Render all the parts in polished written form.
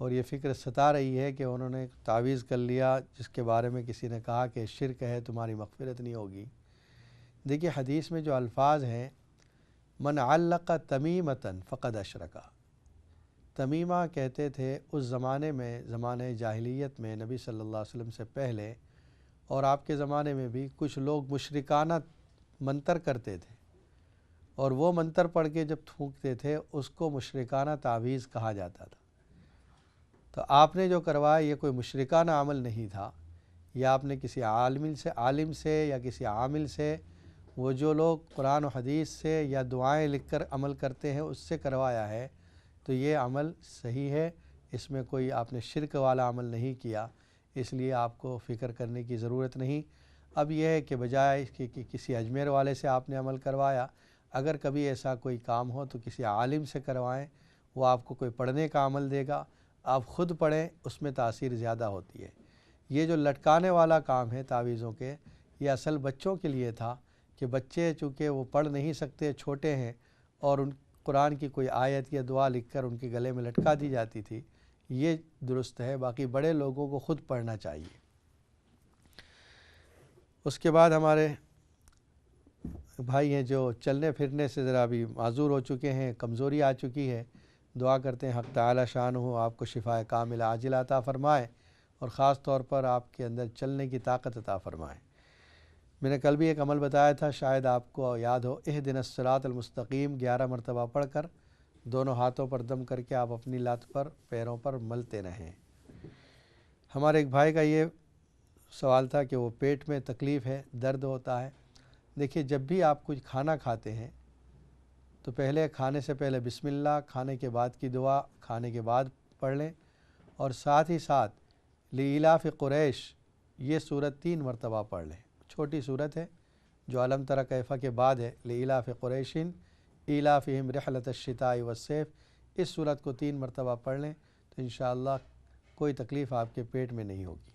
اور یہ فکر ستا رہی ہے کہ انہوں نے تعویذ کر لیا جس کے بارے میں کسی نے کہا کہ شرک ہے، تمہاری مغفرت نہیں ہوگی۔ دیکھیے حدیث میں جو الفاظ ہیں، من علق تمیمتن فقد اشرکا، تمیمہ کہتے تھے اس زمانے میں، زمانے جاہلیت میں، نبی صلی اللہ علیہ وسلم سے پہلے اور آپ کے زمانے میں بھی کچھ لوگ مشرکانہ منتر کرتے تھے، اور وہ منتر پڑھ کے جب تھونکتے تھے اس کو مشرکانہ تعویذ کہا جاتا تھا۔ تو آپ نے جو کروایا یہ کوئی مشرکانہ عمل نہیں تھا، یا آپ نے کسی عالم سے یا کسی عامل سے، وہ جو لوگ قرآن و حدیث سے یا دعائیں لکھ کر عمل کرتے ہیں اس سے کروایا ہے، تو یہ عمل صحیح ہے، اس میں کوئی آپ نے شرک والا عمل نہیں کیا، اس لیے آپ کو فکر کرنے کی ضرورت نہیں۔ اب یہ ہے کہ بجائے کہ کسی اجمیر والے سے آپ نے عمل کروایا، اگر کبھی ایسا کوئی کام ہو تو کسی عالم سے کروائیں، وہ آپ کو کوئی پڑھنے کا عمل دے گا، آپ خود پڑھیں، اس میں تاثیر زیادہ ہوتی ہے۔ یہ جو لٹکانے والا کام ہے تعویذوں کے، یہ اصل بچوں کے لیے تھا کہ بچے چونکہ وہ پڑھ نہیں سکتے، چھوٹے ہیں، اور ان قرآن کی کوئی آیت یا دعا لکھ کر ان کے گلے میں لٹکا دی جاتی تھی، یہ درست ہے، باقی بڑے لوگوں کو خود پڑھنا چاہیے۔ اس کے بعد ہمارے بھائی ہیں جو چلنے پھرنے سے ذرا بھی معذور ہو چکے ہیں، کمزوری آ چکی ہے، دعا کرتے ہیں حق تعالی شانہ آپ کو شفائے کاملہ عاجلہ عطا فرمائے، اور خاص طور پر آپ کے اندر چلنے کی طاقت عطا فرمائے۔ میں نے کل بھی ایک عمل بتایا تھا، شاید آپ کو یاد ہو، اہدنا الصراط المستقیم 11 مرتبہ پڑھ کر دونوں ہاتھوں پر دم کر کے آپ اپنی لات پر، پیروں پر ملتے رہیں۔ ہمارے ایک بھائی کا یہ سوال تھا کہ وہ پیٹ میں تکلیف ہے، درد ہوتا ہے۔ دیکھیے جب بھی آپ کچھ کھانا کھاتے ہیں تو پہلے کھانے سے پہلے بسم اللہ، کھانے کے بعد کی دعا کھانے کے بعد پڑھ لیں، اور ساتھ ہی ساتھ لإلاف قریش یہ سورت 3 مرتبہ پڑھ لیں۔ چھوٹی سورت ہے جو علم تر کیف کے بعد ہے، لإلاف قریش ایلافہم رحلۃ الشتاء والصیف، اس سورت کو 3 مرتبہ پڑھ لیں تو انشاءاللہ کوئی تکلیف آپ کے پیٹ میں نہیں ہوگی۔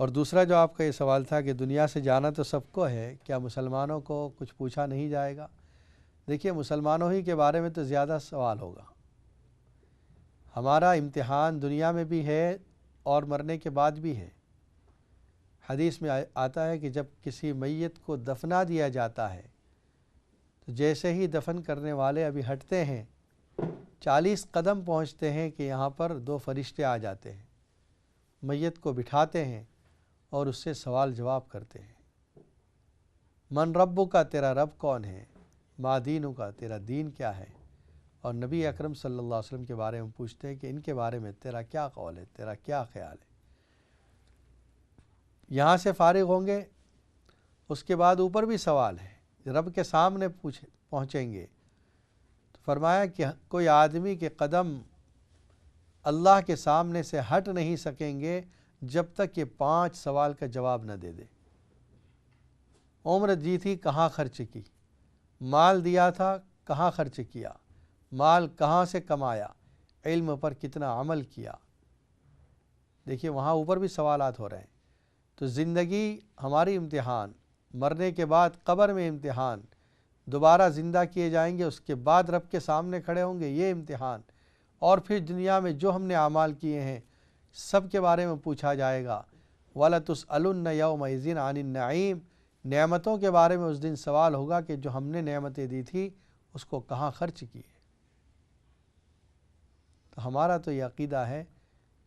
اور دوسرا جو آپ کا یہ سوال تھا کہ دنیا سے جانا تو سب کو ہے، کیا مسلمانوں کو کچھ پوچھا نہیں جائے گا؟ دیکھیے مسلمانوں ہی کے بارے میں تو زیادہ سوال ہوگا، ہمارا امتحان دنیا میں بھی ہے اور مرنے کے بعد بھی ہے۔ حدیث میں آتا ہے کہ جب کسی میت کو دفنا دیا جاتا ہے تو جیسے ہی دفن کرنے والے ابھی ہٹتے ہیں 40 قدم پہنچتے ہیں کہ یہاں پر 2 فرشتے آ جاتے ہیں، میت کو بٹھاتے ہیں اور اس سے سوال جواب کرتے ہیں، من ربو کا، تیرا رب کون ہے، ما دینو کا، تیرا دین کیا ہے، اور نبی اکرم صلی اللہ علیہ وسلم کے بارے میں پوچھتے ہیں کہ ان کے بارے میں تیرا کیا قول ہے، تیرا کیا خیال ہے۔ یہاں سے فارغ ہوں گے، اس کے بعد اوپر بھی سوال ہے، رب کے سامنے پہنچیں گے تو فرمایا کہ کوئی آدمی کے قدم اللہ کے سامنے سے ہٹ نہیں سکیں گے جب تک یہ 5 سوال کا جواب نہ دے دے۔ عمر دی تھی کہاں خرچ کی، مال دیا تھا کہاں خرچ کیا، مال کہاں سے کمایا، علم پر کتنا عمل کیا۔ دیکھیے وہاں اوپر بھی سوالات ہو رہے ہیں۔ تو زندگی ہماری امتحان، مرنے کے بعد قبر میں امتحان، دوبارہ زندہ کیے جائیں گے، اس کے بعد رب کے سامنے کھڑے ہوں گے، یہ امتحان، اور پھر دنیا میں جو ہم نے اعمال کیے ہیں سب کے بارے میں پوچھا جائے گا۔ وَلَتُسْأَلُنَّ يَوْمَئِذٍ عَنِ النَّعِيمِ، نعمتوں کے بارے میں اس دن سوال ہوگا کہ جو ہم نے نعمتیں دی تھی اس کو کہاں خرچ کیے۔ تو ہمارا تو یہ عقیدہ ہے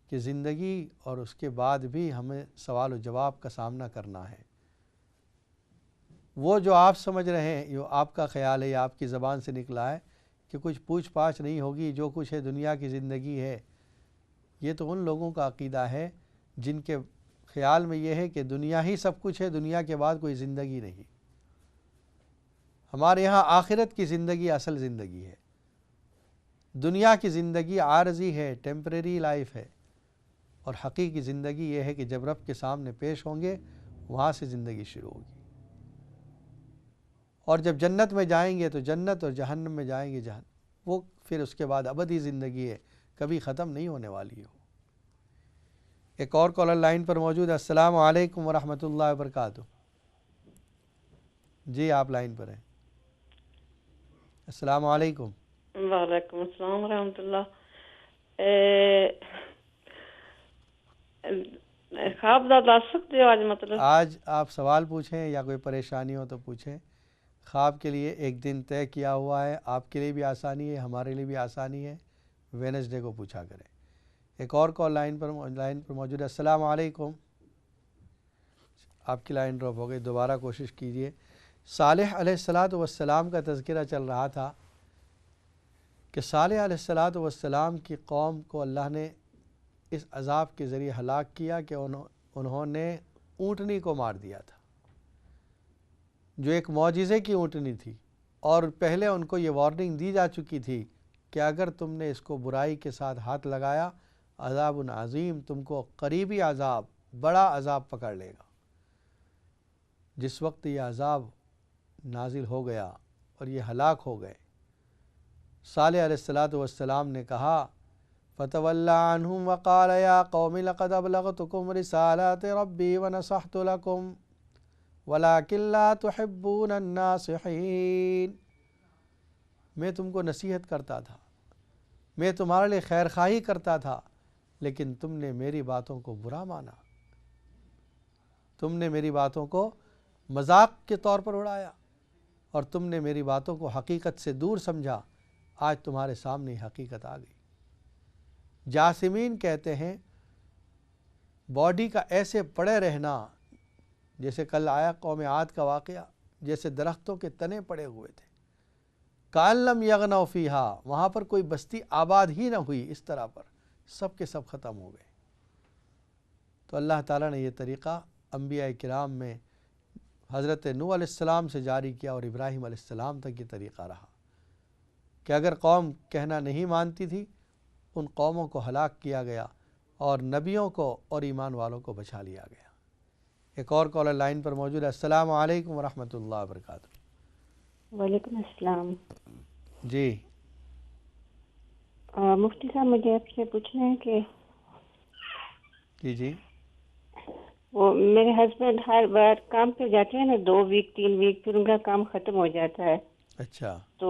کہ زندگی اور اس کے بعد بھی ہمیں سوال و جواب کا سامنا کرنا ہے۔ وہ جو آپ سمجھ رہے ہیں، جو آپ کا خیال ہے یا آپ کی زبان سے نکلا ہے کہ کچھ پوچھ پاچھ نہیں ہوگی، جو کچھ ہے دنیا کی زندگی ہے، یہ تو ان لوگوں کا عقیدہ ہے جن کے خیال میں یہ ہے کہ دنیا ہی سب کچھ ہے، دنیا کے بعد کوئی زندگی نہیں۔ ہمارے یہاں آخرت کی زندگی اصل زندگی ہے، دنیا کی زندگی عارضی ہے، ٹیمپریری لائف ہے، اور حقیقی زندگی یہ ہے کہ جب رب کے سامنے پیش ہوں گے وہاں سے زندگی شروع ہوگی، اور جب جنت میں جائیں گے تو جنت، اور جہنم میں جائیں گے جہنم، وہ پھر اس کے بعد ابدی زندگی ہے، کبھی ختم نہیں ہونے والی ہو۔ ایک اور کالر لائن پر موجود ہے۔ السلام علیکم ورحمۃ اللہ وبرکاتہ۔ جی آپ لائن پر ہیں۔ السلام علیکم۔ وعلیکم السلام ورحمۃ اللہ۔ خواب دا دس سکتے ہو آج مطلب؟ آج آپ سوال پوچھیں یا کوئی پریشانی ہو تو پوچھیں. خواب کے لیے ایک دن طے کیا ہوا ہے، آپ کے لیے بھی آسانی ہے، ہمارے لیے بھی آسانی ہے. وینسڈے کو پوچھا کریں. ایک اور کال لائن پر موجود ہے. السلام علیکم. آپ کی لائن ڈراپ ہو گئی، دوبارہ کوشش کیجئے. صالح علیہ السلام کا تذکرہ چل رہا تھا کہ صالح علیہ السلام کی قوم کو اللہ نے اس عذاب کے ذریعے ہلاک کیا کہ انہوں نے اونٹنی کو مار دیا تھا، جو ایک معجزے کی اونٹنی تھی، اور پہلے ان کو یہ وارننگ دی جا چکی تھی کہ اگر تم نے اس کو برائی کے ساتھ ہاتھ لگایا، عذاب عظیم، تم کو قریبی عذاب، بڑا عذاب پکڑ لے گا. جس وقت یہ عذاب نازل ہو گیا اور یہ ہلاک ہو گئے، صالح علیہ السلام نے کہا فَتَوَلَّى عَنْهُمْ وَقَالَ يَا قَوْمِ لَقَدْ أَبْلَغْتُكُمْ رِسَالَاتِ رَبِّي وَنَصَحْتُ لَكُمْ وَلَكِنْ لَا تُحِبُّونَ النَّاصِحِينَ. میں تم کو نصیحت کرتا تھا، میں تمہارے لیے خیر خواہی کرتا تھا، لیکن تم نے میری باتوں کو برا مانا، تم نے میری باتوں کو مذاق کے طور پر اڑایا، اور تم نے میری باتوں کو حقیقت سے دور سمجھا. آج تمہارے سامنے حقیقت آ گئی. جاسمین کہتے ہیں باڈی کا ایسے پڑے رہنا، جیسے کل آیا قوم عاد کا واقعہ، جیسے درختوں کے تنے پڑے ہوئے تھے. کأن لم یغنوا فیہا، وہاں پر کوئی بستی آباد ہی نہ ہوئی، اس طرح پر سب کے سب ختم ہو گئے. تو اللہ تعالیٰ نے یہ طریقہ انبیاء کرام میں حضرت نوح علیہ السلام سے جاری کیا، اور ابراہیم علیہ السلام تک یہ طریقہ رہا کہ اگر قوم کہنا نہیں مانتی تھی، ان قوموں کو ہلاک کیا گیا اور نبیوں کو اور ایمان والوں کو بچا لیا گیا. ایک اور کالر لائن پر موجود ہے. السلام علیکم ورحمۃ اللہ وبرکاتہ. وعلیکم السلام. جی مفتی صاحب، مجھے آپ سے پوچھنا ہے کہ جی وہ میرے ہسبینڈ ہر بار کام پہ جاتے ہیں نا، 2 ویک 3 ویک، پھر ان کا کام ختم ہو جاتا ہے. اچھا. تو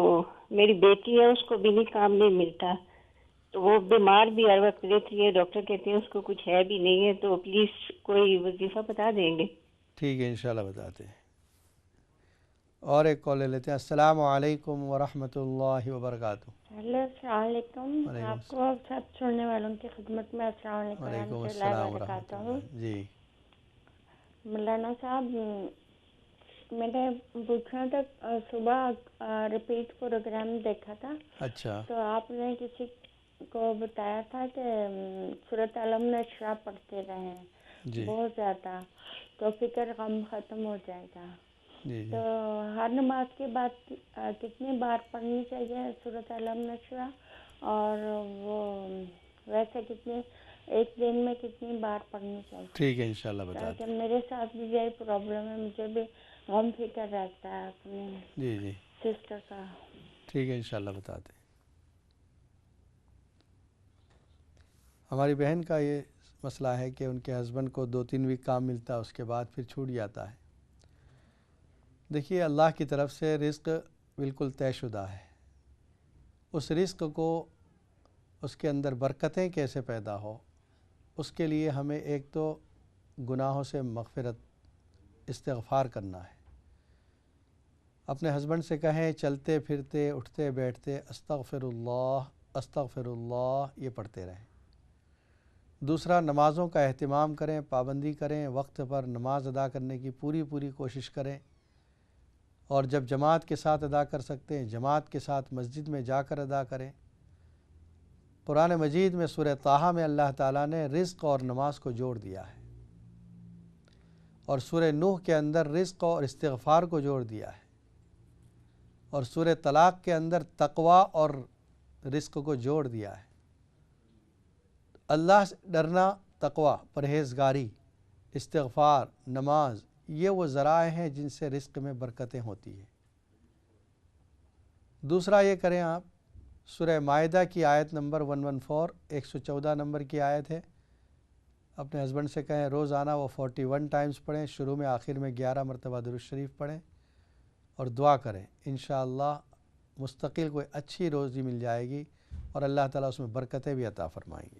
میری بیٹی ہے، اس کو بھی نہیں کام نہیں ملتا، تو وہ بیمار بھی ہر وقت رہتی ہے. ڈاکٹر کہتے ہیں اس کو کچھ ہے بھی نہیں ہے، تو پلیز کوئی وظیفہ بتا دیں گے. ٹھیک ہے، انشاءاللہ بتاتے ہیں. اور ایک کال لے لیتے ہیں. السلام علیکم ورحمۃ اللہ وبرکاتہ. ہیلو، السلام علیکم. آپ کو اور سب سننے والوں کی خدمت میں السلام علیکم وعلیکم ورحمۃ السلام اللہ ورحمۃ وبرکاتہ. اللہ. جی مولانا صاحب، میں نے پوچھنا تھا، صبح ریپیٹ پروگرام دیکھا تھا. اچھا. تو آپ نے کسی کو بتایا تھا کہ سورۃ علم نشرہ پڑھتے رہیں جی بہت زیادہ، تو فکر غم ختم ہو جائے گا. جی تو ہر نماز کے بعد کتنی بار پڑھنی چاہیے سورۃ علم نشرہ، اور وہ ویسے کتنے ایک دن میں کتنی بار پڑھنی چاہیے؟ ٹھیک ہے، انشاءاللہ بتاتے ہیں. تاکہ میرے ساتھ بھی یہی پرابلم ہے، مجھے بھی غم فکر رہتا ہے اپنے جی سسٹر کا. ٹھیک ہے، انشاءاللہ بتاتے ہیں. ہماری بہن کا یہ مسئلہ ہے کہ ان کے ہسبینڈ کو 2-3 ویک کام ملتا ہے، اس کے بعد پھر چھوٹ جاتا ہے. دیکھیے، اللہ کی طرف سے رزق بالکل طے شدہ ہے. اس رزق کو، اس کے اندر برکتیں کیسے پیدا ہو، اس کے لیے ہمیں ایک تو گناہوں سے مغفرت، استغفار کرنا ہے. اپنے ہسبینڈ سے کہیں چلتے پھرتے اٹھتے بیٹھتے استغفر اللہ یہ پڑھتے رہیں. دوسرا، نمازوں کا اہتمام کریں، پابندی کریں، وقت پر نماز ادا کرنے کی پوری کوشش کریں، اور جب جماعت کے ساتھ ادا کر سکتے ہیں جماعت کے ساتھ مسجد میں جا کر ادا کریں. قرآن مجید میں سورہ طٰہٰ میں اللہ تعالیٰ نے رزق اور نماز کو جوڑ دیا ہے، اور سورہ نوح کے اندر رزق اور استغفار کو جوڑ دیا ہے، اور سورہ طلاق کے اندر تقوی اور رزق کو جوڑ دیا ہے. اللہ سے ڈرنا، تقوی، پرہیزگاری، استغفار، نماز، یہ وہ ذرائع ہیں جن سے رزق میں برکتیں ہوتی ہیں. دوسرا یہ کریں، آپ سورہ مائدہ کی آیت نمبر 114، 114 نمبر کی آیت ہے. اپنے ہسبینڈ سے کہیں روزانہ وہ 41 ٹائمز پڑھیں، شروع میں آخر میں 11 مرتبہ درود شریف پڑھیں، اور دعا کریں. انشاءاللہ مستقل کوئی اچھی روزی مل جائے گی، اور اللہ تعالیٰ اس میں برکتیں بھی عطا فرمائیں گے۔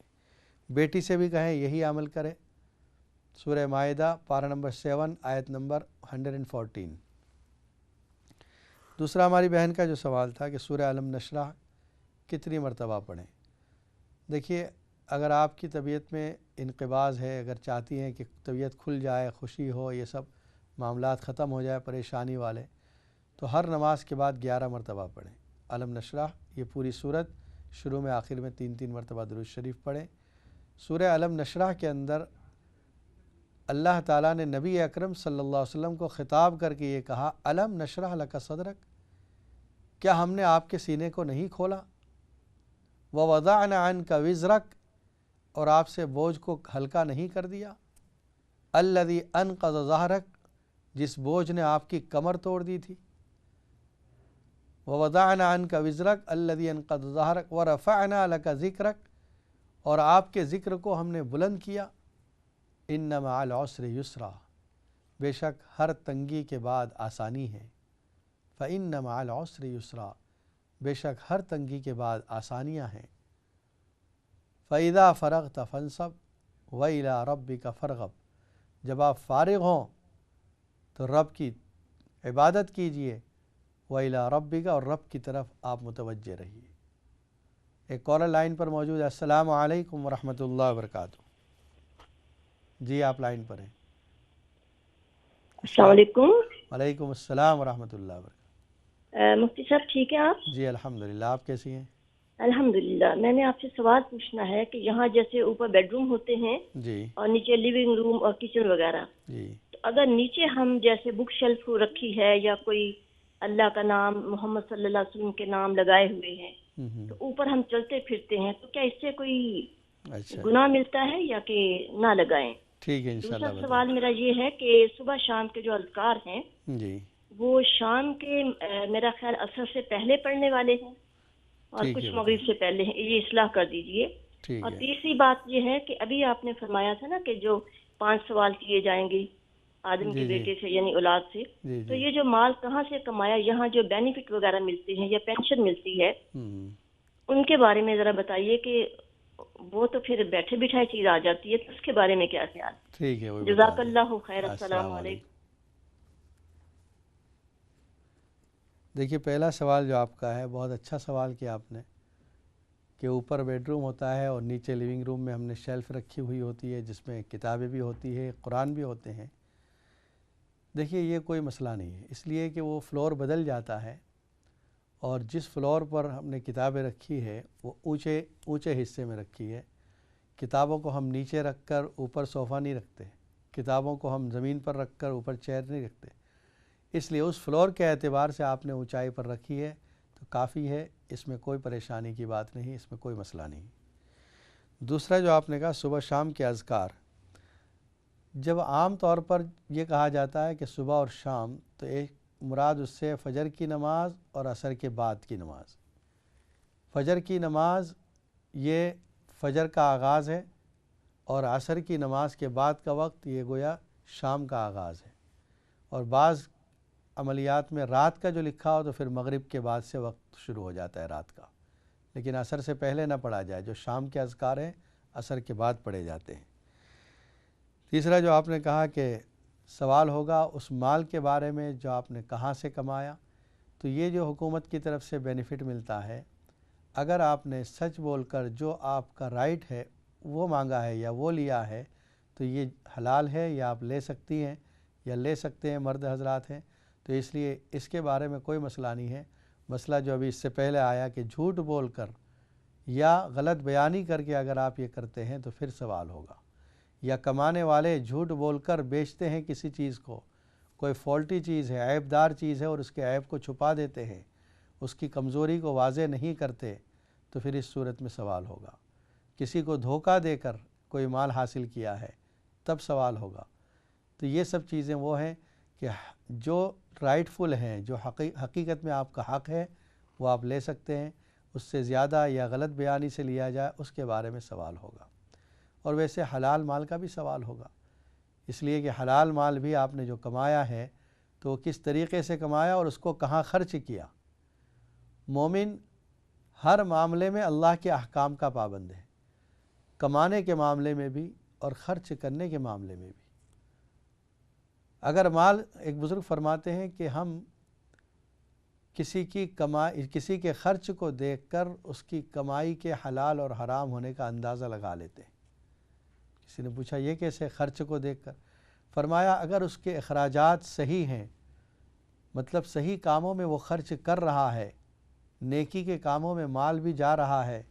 بیٹی سے بھی کہیں یہی عمل کرے۔ سورہ مائدہ پارہ نمبر 7 آیت نمبر 114۔ دوسرا ہماری بہن کا جو سوال تھا کہ سورہ علم نشرح کتنی مرتبہ پڑھیں۔ دیکھیے، اگر آپ کی طبیعت میں انقباض ہے، اگر چاہتی ہیں کہ طبیعت کھل جائے، خوشی ہو، یہ سب معاملات ختم ہو جائے پریشانی والے، تو ہر نماز کے بعد 11 مرتبہ پڑھیں علم نشرح۔ یہ پوری صورت شروع میں آخر میں 3 مرتبہ درود شریف پڑھیں۔ سورہ علم نشرح کے اندر اللہ تعالیٰ نے نبی اکرم صلی اللہ علیہ وسلم کو خطاب کر کے یہ کہا، علم نشرح لک صدرک، کیا ہم نے آپ کے سینے کو نہیں کھولا؟ ووضعنا عنک وزرک، اور آپ سے بوجھ کو ہلکا نہیں کر دیا؟ الذی انقض ظہرک، جس بوجھ نے آپ کی کمر توڑ دی تھی۔ ووضعنا عنک وزرک الذی انقض ظہرک ورفعنا لک ذکرک، اور آپ کے ذکر کو ہم نے بلند کیا۔ ان مع العسر یسرا، بے شک ہر تنگی کے بعد آسانی ہے۔ فإن مع العسر یسرا، بے شک ہر تنگی کے بعد آسانیاں ہیں۔ فإذا فرغت فانصب وإلى ربك فارغب، جب آپ فارغ ہوں تو رب کی عبادت کیجئے، وإلى ربك، اور رب کی طرف آپ متوجہ رہیے۔ ایک کالر لائن پر موجود ہے۔ السلام علیکم ورحمۃ اللہ وبرکاتہ۔ جی آپ لائن پر ہیں۔ السلام علیکم۔ وعلیکم السلام ورحمۃ اللہ وبرکاتہ۔ مفتی صاحب ٹھیک ہیں آپ؟ جی الحمدللہ، آپ کیسی ہیں؟ الحمدللہ۔ میں نے آپ سے سوال پوچھنا ہے کہ یہاں جیسے اوپر بیڈ روم ہوتے ہیں جی اور نیچے لیونگ روم اور کچن وغیرہ، جی تو اگر نیچے ہم جیسے بک شیلف کو رکھی ہے یا کوئی اللہ کا نام، محمد صلی اللہ علیہ وسلم کے نام لگائے ہوئے ہیں، تو اوپر ہم چلتے پھرتے ہیں، تو کیا اس سے کوئی اچھا گناہ ملتا ہے یا کہ نہ لگائیں؟ ٹھیک ہے دوسرا انشاءاللہ سوال میرا یہ ہے کہ صبح شام کے جو اذکار ہیں جی وہ شام کے میرا خیال عصر سے پہلے پڑھنے والے ہیں اور ٹھیک کچھ ہے، مغرب سے پہلے ہیں، یہ اصلاح کر دیجئے۔ ٹھیک اور ہے تیسری بات یہ ہے کہ ابھی آپ نے فرمایا تھا نا کہ جو 5 سوال کیے جائیں گے آدم جی کے جی بیٹے سے یعنی اولاد سے، جی تو جی یہ جو مال کہاں سے کمایا، یہاں جو بینیفٹ وغیرہ ملتے ہیں یا پینشن ملتی ہے، ان کے بارے میں ذرا بتائیے کہ وہ تو پھر بیٹھے بٹھائے چیز آ جاتی ہے، تو اس کے بارے میں کیا خیال؟ ٹھیک ہے، جزاک اللہ خیر۔ السلام علیکم۔ دیکھیے، پہلا سوال جو آپ کا ہے بہت اچھا سوال کیا آپ نے، کہ اوپر بیڈ روم ہوتا ہے اور نیچے لیونگ روم میں ہم نے شیلف رکھی ہوئی ہوتی ہے جس میں کتابیں بھی ہوتی ہے، قرآن بھی ہوتے ہیں۔ دیکھیے، یہ کوئی مسئلہ نہیں ہے، اس لیے کہ وہ فلور بدل جاتا ہے، اور جس فلور پر ہم نے کتابیں رکھی ہے وہ اونچے حصے میں رکھی ہے۔ کتابوں کو ہم نیچے رکھ کر اوپر صوفہ نہیں رکھتے، کتابوں کو ہم زمین پر رکھ کر اوپر چیئر نہیں رکھتے، اس لیے اس فلور کے اعتبار سے آپ نے اونچائی پر رکھی ہے تو کافی ہے، اس میں کوئی پریشانی کی بات نہیں، اس میں کوئی مسئلہ نہیں۔ دوسرا جو آپ نے کہا صبح شام کے اذکار، جب عام طور پر یہ کہا جاتا ہے کہ صبح اور شام، تو ایک مراد اس سے فجر کی نماز اور عصر کے بعد کی نماز۔ فجر کی نماز یہ فجر کا آغاز ہے، اور عصر کی نماز کے بعد کا وقت یہ گویا شام کا آغاز ہے، اور بعض عملیات میں رات کا جو لکھا ہو تو پھر مغرب کے بعد سے وقت شروع ہو جاتا ہے رات کا، لیکن عصر سے پہلے نہ پڑھا جائے، جو شام کے اذکار ہیں عصر کے بعد پڑھے جاتے ہیں۔ تیسرا جو آپ نے کہا کہ سوال ہوگا اس مال کے بارے میں جو آپ نے کہاں سے کمایا، تو یہ جو حکومت کی طرف سے بینیفٹ ملتا ہے، اگر آپ نے سچ بول کر جو آپ کا رائٹ ہے وہ مانگا ہے یا وہ لیا ہے تو یہ حلال ہے، یا آپ لے سکتی ہیں یا لے سکتے ہیں، مرد حضرات ہیں، تو اس لیے اس کے بارے میں کوئی مسئلہ نہیں ہے۔ مسئلہ جو ابھی اس سے پہلے آیا کہ جھوٹ بول کر یا غلط بیانی کر کے اگر آپ یہ کرتے ہیں تو پھر سوال ہوگا، یا کمانے والے جھوٹ بول کر بیچتے ہیں کسی چیز کو، کوئی فالٹی چیز ہے، عیب دار چیز ہے، اور اس کے عیب کو چھپا دیتے ہیں، اس کی کمزوری کو واضح نہیں کرتے، تو پھر اس صورت میں سوال ہوگا۔ کسی کو دھوکہ دے کر کوئی مال حاصل کیا ہے تب سوال ہوگا۔ تو یہ سب چیزیں وہ ہیں کہ جو رائٹ فل ہیں، جو حقیقت میں آپ کا حق ہے وہ آپ لے سکتے ہیں، اس سے زیادہ یا غلط بیانی سے لیا جائے اس کے بارے میں سوال ہوگا۔ اور ویسے حلال مال کا بھی سوال ہوگا، اس لیے کہ حلال مال بھی آپ نے جو کمایا ہے تو کس طریقے سے کمایا اور اس کو کہاں خرچ کیا۔ مومن ہر معاملے میں اللہ کے احکام کا پابند ہے، کمانے کے معاملے میں بھی اور خرچ کرنے کے معاملے میں بھی۔ اگر مال، ایک بزرگ فرماتے ہیں کہ ہم کسی کے خرچ کو دیکھ کر اس کی کمائی کے حلال اور حرام ہونے کا اندازہ لگا لیتے ہیں۔ کسی نے پوچھا یہ کیسے؟ خرچ کو دیکھ کر فرمایا اگر اس کے اخراجات صحیح ہیں، مطلب صحیح کاموں میں وہ خرچ کر رہا ہے، نیکی کے کاموں میں مال بھی جا رہا ہے،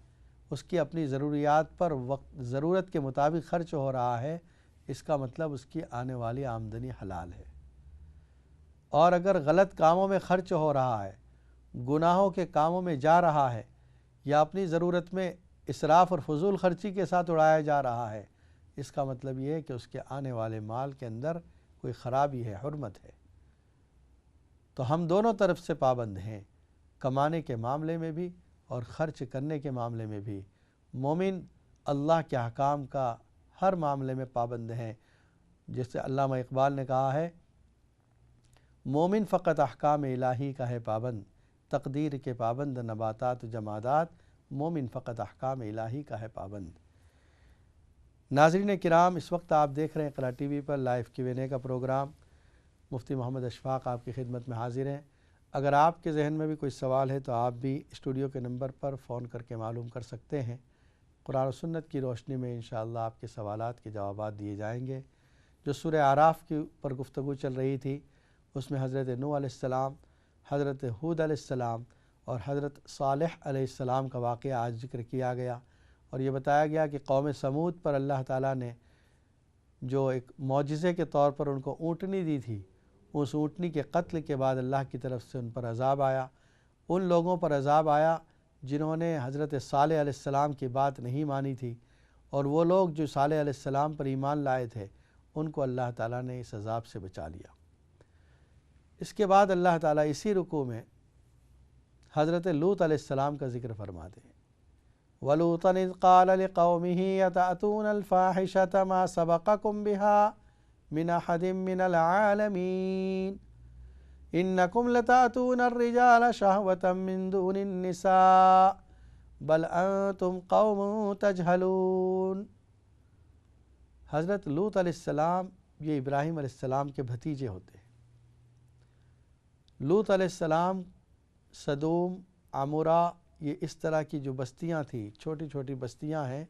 اس کی اپنی ضروریات پر ضرورت کے مطابق خرچ ہو رہا ہے، اس کا مطلب اس کی آنے والی آمدنی حلال ہے۔ اور اگر غلط کاموں میں خرچ ہو رہا ہے، گناہوں کے کاموں میں جا رہا ہے، یا اپنی ضرورت میں اسراف اور فضول خرچی کے ساتھ اڑایا جا رہا ہے، اس کا مطلب یہ ہے کہ اس کے آنے والے مال کے اندر کوئی خرابی ہے، حرمت ہے۔ تو ہم دونوں طرف سے پابند ہیں، کمانے کے معاملے میں بھی اور خرچ کرنے کے معاملے میں بھی۔ مومن اللہ کے احکام کا ہر معاملے میں پابند ہیں۔ جیسے علامہ اقبال نے کہا ہے، مومن فقط احکام الہی کا ہے پابند، تقدیر کے پابند نباتات و جمادات، مومن فقط احکام الہی کا ہے پابند۔ ناظرین کرام، اس وقت آپ دیکھ رہے ہیں اقرا ٹی وی پر لائیو Q&A کا پروگرام۔ مفتی محمد اشفاق آپ کی خدمت میں حاضر ہیں۔ اگر آپ کے ذہن میں بھی کوئی سوال ہے تو آپ بھی اسٹوڈیو کے نمبر پر فون کر کے معلوم کر سکتے ہیں۔ قرآن و سنت کی روشنی میں انشاءاللہ آپ کے سوالات کے جوابات دیے جائیں گے۔ جو سورہ اعراف کی پر گفتگو چل رہی تھی، اس میں حضرت نوح علیہ السلام، حضرت ہود علیہ السلام اور حضرت صالح علیہ السلام کا واقعہ آج ذکر کیا گیا، اور یہ بتایا گیا کہ قوم سمود پر اللہ تعالیٰ نے جو ایک معجزے کے طور پر ان کو اونٹنی دی تھی، اس اونٹنی کے قتل کے بعد اللہ کی طرف سے ان پر عذاب آیا۔ ان لوگوں پر عذاب آیا جنہوں نے حضرت صالح علیہ السلام کی بات نہیں مانی تھی، اور وہ لوگ جو صالح علیہ السلام پر ایمان لائے تھے ان کو اللہ تعالیٰ نے اس عذاب سے بچا لیا۔ اس کے بعد اللہ تعالیٰ اسی رکوع میں حضرت لوط علیہ السلام کا ذکر فرماتے ہیں، وَلُوطًا إِذْ قَالَ لِقَوْمِهِ أَتَأْتُونَ الْفَاحِشَةَ مَا سَبَقَكُم بِهَا مِنْ أَحَدٍ مِّنَ الْعَالَمِينَ إِنَّكُمْ لَتَأْتُونَ الرِّجَالَ شَهْوَةً مِّن دُونِ النِّسَاءِ بَلْ أَنْتُمْ قَوْمٌ تَجْهَلُونَ۔ حضرت لوط علیہ السلام یہ ابراہیم علیہ السلام کے بھتیجے ہوتے ہیں۔ لوط علیہ السلام سدوم، عمورہ، یہ اس طرح کی جو بستیاں تھیں، چھوٹی چھوٹی بستیاں ہیں،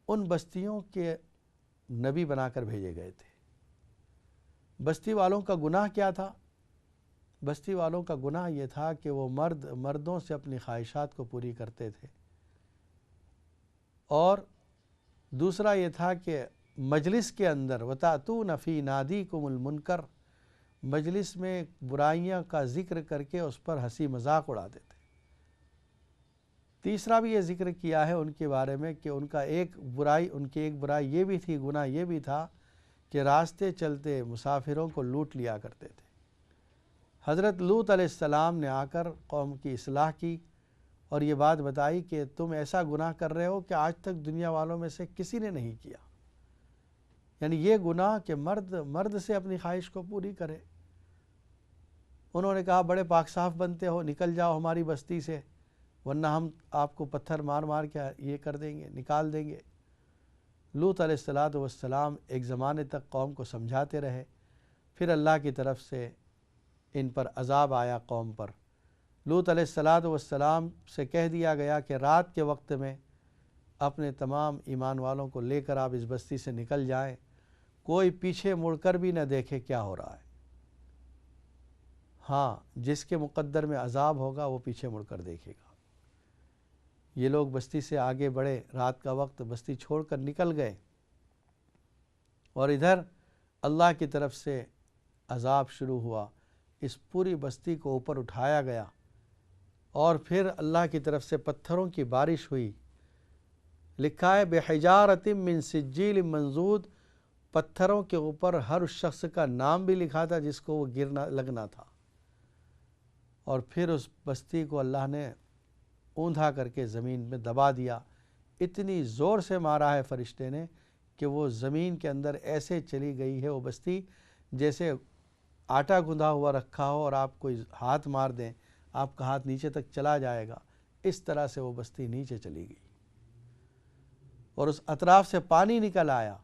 ان بستیوں کے نبی بنا کر بھیجے گئے تھے۔ بستی والوں کا گناہ کیا تھا؟ بستی والوں کا گناہ یہ تھا کہ وہ مردوں سے اپنی خواہشات کو پوری کرتے تھے، اور دوسرا یہ تھا کہ مجلس کے اندر وَتَأْتُونَ فِي نَادِيكُمُ الْمُنْكَرَ، مجلس میں برائیاں کا ذکر کر کے اس پر ہنسی مذاق اڑاتے تھے۔ تیسرا بھی یہ ذکر کیا ہے ان کے بارے میں کہ ان کی ایک برائی یہ بھی تھی، گناہ یہ بھی تھا کہ راستے چلتے مسافروں کو لوٹ لیا کرتے تھے۔ حضرت لوط علیہ السلام نے آ کر قوم کی اصلاح کی اور یہ بات بتائی کہ تم ایسا گناہ کر رہے ہو کہ آج تک دنیا والوں میں سے کسی نے نہیں کیا، یعنی یہ گناہ کہ مرد سے اپنی خواہش کو پوری کرے۔ انہوں نے کہا بڑے پاک صاف بنتے ہو، نکل جاؤ ہماری بستی سے، ورنہ ہم آپ کو پتھر مار مار کے یہ کر دیں گے، نکال دیں گے۔ لوط علیہ السلام ایک زمانے تک قوم کو سمجھاتے رہے، پھر اللہ کی طرف سے ان پر عذاب آیا قوم پر۔ لوط علیہ السلام سے کہہ دیا گیا کہ رات کے وقت میں اپنے تمام ایمان والوں کو لے کر آپ اس بستی سے نکل جائیں، کوئی پیچھے مڑ کر بھی نہ دیکھے کیا ہو رہا ہے۔ ہاں، جس کے مقدر میں عذاب ہوگا وہ پیچھے مڑ کر دیکھے گا۔ یہ لوگ بستی سے آگے بڑھے، رات کا وقت بستی چھوڑ کر نکل گئے، اور ادھر اللہ کی طرف سے عذاب شروع ہوا، اس پوری بستی کو اوپر اٹھایا گیا، اور پھر اللہ کی طرف سے پتھروں کی بارش ہوئی۔ لکھا ہے بِحِجَارَةٍ مِّن سِجِّيلٍ مَنضُودٍ، پتھروں کے اوپر ہر اس شخص کا نام بھی لکھا تھا جس کو وہ گرنا لگنا تھا، اور پھر اس بستی کو اللہ نے اوندھا کر کے زمین میں دبا دیا۔ اتنی زور سے مارا ہے فرشتے نے کہ وہ زمین کے اندر ایسے چلی گئی ہے وہ بستی جیسے آٹا گندھا ہوا رکھا ہو اور آپ کوئی ہاتھ مار دیں، آپ کا ہاتھ نیچے تک چلا جائے گا، اس طرح سے وہ بستی نیچے چلی گئی اور اس اطراف سے پانی نکل آیا۔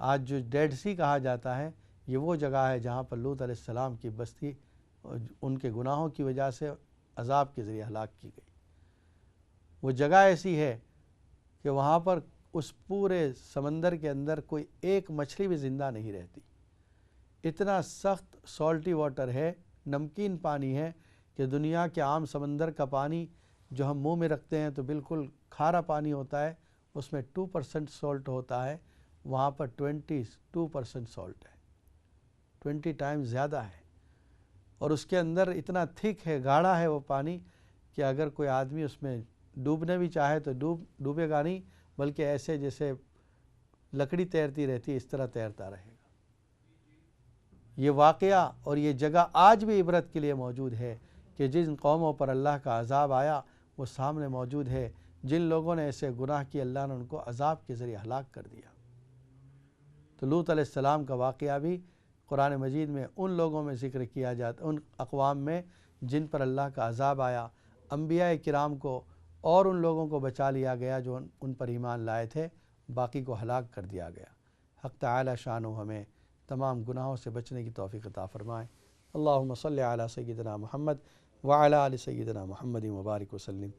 آج جو ڈیڈ سی کہا جاتا ہے یہ وہ جگہ ہے جہاں پر لوط علیہ السلام کی بستی ان کے گناہوں کی وجہ سے عذاب کے ذریعے ہلاک کی گئی۔ وہ جگہ ایسی ہے کہ وہاں پر اس پورے سمندر کے اندر کوئی ایک مچھلی بھی زندہ نہیں رہتی، اتنا سخت سالٹی واٹر ہے، نمکین پانی ہے کہ دنیا کے عام سمندر کا پانی جو ہم منہ میں رکھتے ہیں تو بالکل کھارا پانی ہوتا ہے، اس میں 2% سالٹ ہوتا ہے، وہاں پر 22% سالٹ ہے، 20 ٹائمز زیادہ ہے، اور اس کے اندر اتنا تھک ہے، گاڑھا ہے وہ پانی کہ اگر کوئی آدمی اس میں ڈوبنے بھی چاہے تو ڈوبے گا نہیں، بلکہ ایسے جیسے لکڑی تیرتی رہتی ہے اس طرح تیرتا رہے گا۔ یہ واقعہ اور یہ جگہ آج بھی عبرت کے لیے موجود ہے کہ جن قوموں پر اللہ کا عذاب آیا وہ سامنے موجود ہے، جن لوگوں نے ایسے گناہ کی اللہ نے ان کو عذاب کے ذریعے ہلاک کر دیا۔ تو لوط علیہ السلام کا واقعہ بھی قرآن مجید میں ان لوگوں میں ذکر کیا جاتا، ان اقوام میں جن پر اللہ کا عذاب آیا، انبیاء کرام کو اور ان لوگوں کو بچا لیا گیا جو ان پر ایمان لائے تھے، باقی کو ہلاک کر دیا گیا۔ حق تعالی شانہ ہمیں تمام گناہوں سے بچنے کی توفیق عطا فرمائے۔ اللہم صلی علی سیدنا محمد وعلی آل سیدنا محمد مبارک وسلم۔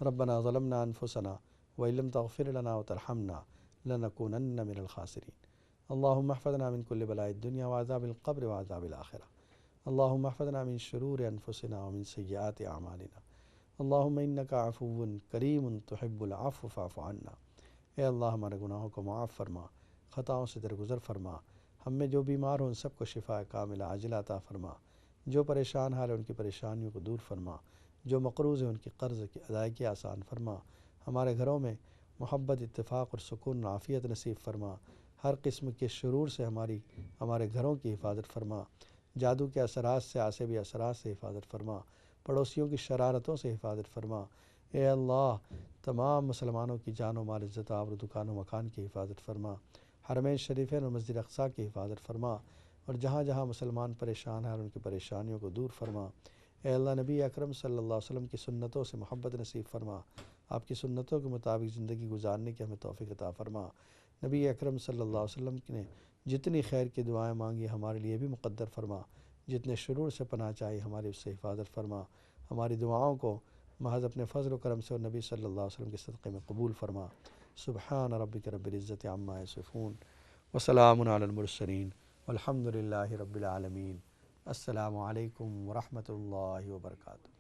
ربنا ظلمنا انفسنا وإن لم تغفر لنا وترحمنا لنكونن من الخاسرین۔ اللہم احفظنا من كل بلاء الدنیا وعذاب القبر وعذاب الآخرہ۔ اللہم احفظنا من شرور انفسنا ومن سیئات اعمالنا۔ اللہم انک عفو کریم تحب العفو فاعف عنا۔ اے اللہ ہمارے گناہوں کو معاف فرما، خطاؤں سے درگزر فرما، ہم میں جو بیمار ہوں ان سب کو شفا کاملہ عاجلہ عطا فرما، جو پریشان حال ہیں ان کی پریشانیوں کو دور فرما، جو مقروض ہیں ان کی قرض کی ادائیگی آسان فرما، ہمارے گھروں میں محبت، اتفاق اور سکون عافیت نصیب فرما، ہر قسم کے شرور سے ہمارے گھروں کی حفاظت فرما، جادو کے اثرات سے، عصبی اثرات سے حفاظت فرما، پڑوسیوں کی شرارتوں سے حفاظت فرما۔ اے اللہ تمام مسلمانوں کی جان و مال، عزت آبرو، دکان و مکان کی حفاظت فرما، حرمین شریفین اور مسجد اقصیٰ کی حفاظت فرما، اور جہاں جہاں مسلمان پریشان ہیں ان کی پریشانیوں کو دور فرما۔ اے اللہ نبی اکرم صلی اللہ علیہ وسلم کی سنتوں سے محبت نصیب فرما، آپ کی سنتوں کے مطابق زندگی گزارنے کی ہمیں توفیق عطا فرما۔ نبی اکرم صلی اللہ علیہ وسلم نے جتنی خیر کی دعائیں مانگی ہمارے لیے بھی مقدر فرما، جتنے شرور سے پناہ چاہی ہماری اس سے حفاظت فرما، ہماری دعاؤں کو محض اپنے فضل و کرم سے اور نبی صلی اللہ علیہ وسلم کے صدقے میں قبول فرما۔ سبحان ربک رب العزت عما یصفون وسلام علی المرسلین والحمد للہ رب العالمین۔ السلام علیکم ورحمۃ اللہ وبرکاتہ۔